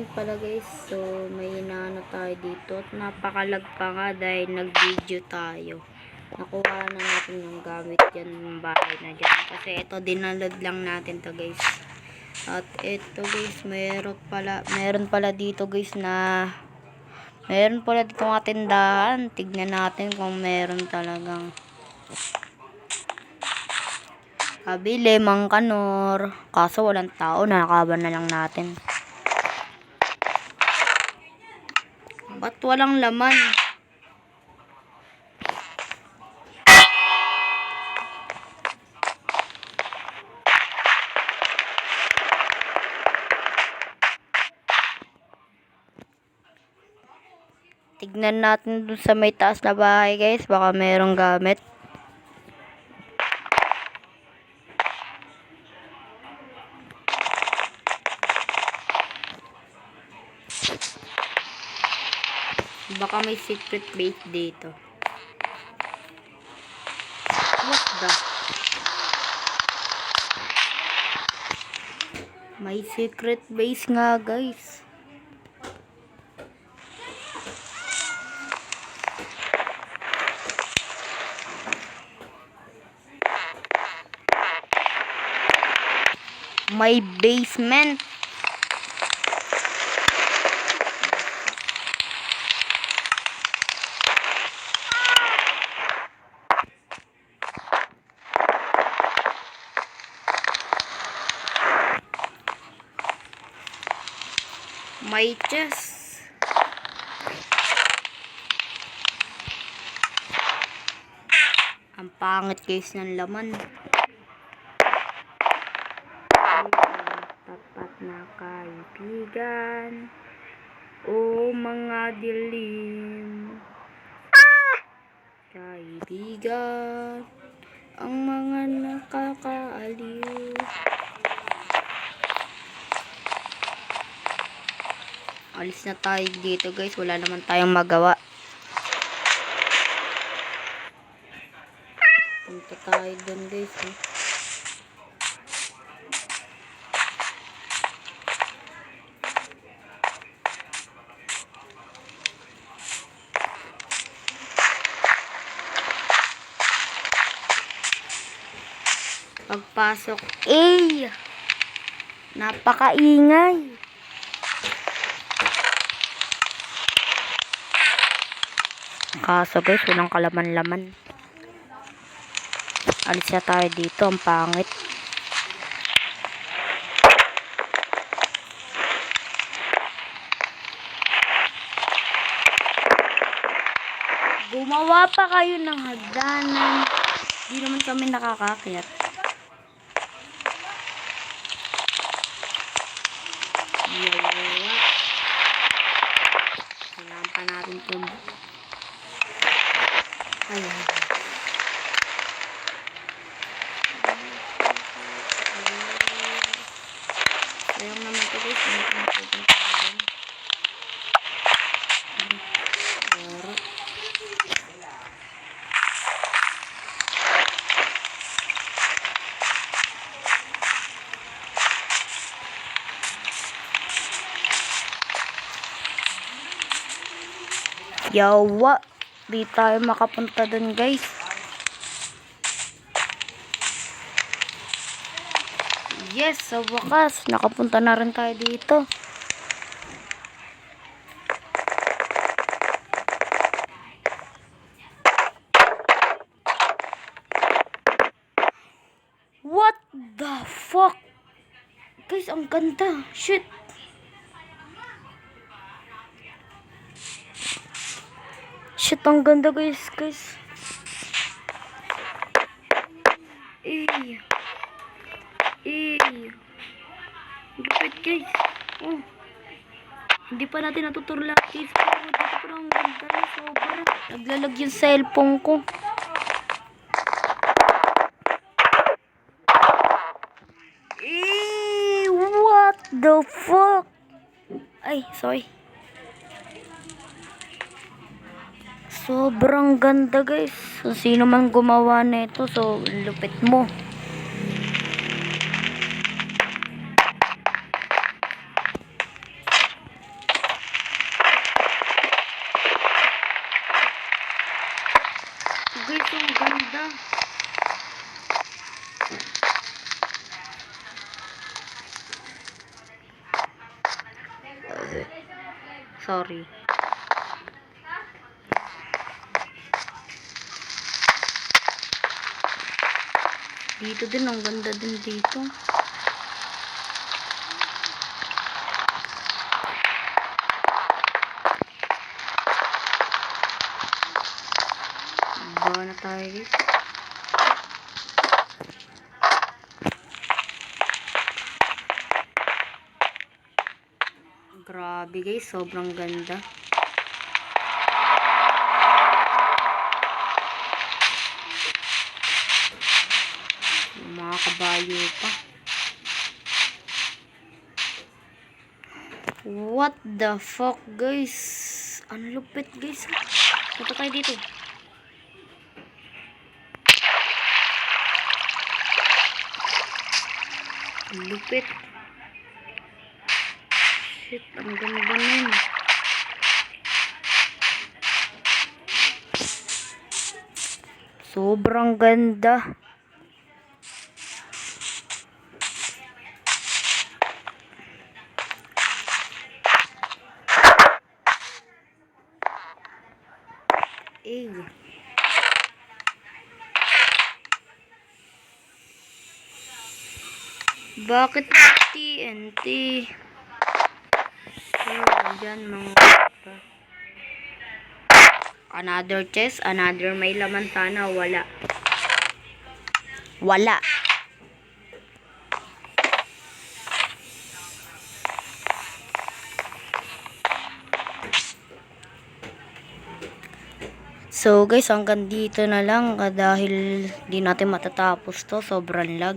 morning pala guys. So may inaano tayo dito at napakalag pa nga dahil nag-video tayo. Nakuha na natin yung gamit dyan ng bahay na dyan. Kasi ito dinalad lang natin to guys. At ito guys, meron pala dito guys na meron pala dito nga tindahan. Tignan natin kung meron talagang kabili, mangkanor. Kaso walang tao, nakakaban na lang natin. Ba't walang laman? Tignan natin dun sa may taas na bahay guys, baka merong gamit. Baka may secret base dito. What the? May secret base nga guys. May basement. May chest. Ang pangit guys ng laman. Tapat na kaibigan, o mga dilim. Kaibigan, ang mga nakakaaliw. Alis na tayo dito guys, wala naman tayong magawa. Punta tayo dun guys eh. Pagpasok, napakaingay. Kaso guys, walang kalaman-laman. Alis na tayo dito, ang pangit. Gumawa pa kayo ng hagdanan. Hindi naman kami nakakakyat. Yawa. Kailangan pa natin ito. Ayan. Sayang naman ito guys. Yawa. Di tayo makapunta dun guys. Yes, sa wakas nakapunta na rin tayo dito. What the fuck? Guys, ang ganda. Shit. Shit, ang ganda guys. Lupit guys. Oh. Hindi pa natin natutur lahat guys. Pero dito pa ang ganda na sobra. Naglalag yung cellphone ko. What the fuck? Ay, sorry. Sobrang ganda guys. So, sino man gumawa nito, so lupit mo. Sorry. Dito din, ang ganda din dito. Ba na tayo guys. Grabe guys, sobrang ganda. Mga kabayo pa. What the fuck guys? Ang lupit guys. Punta tayo dito. Ang lupit. Shit, ang ganda nun. Sobrang ganda. Eh. Bakit TNT? Dyan mga another chest, another may laman sana, wala. Wala. So guys, hanggang dito na lang dahil di natin matatapos to, sobrang lag.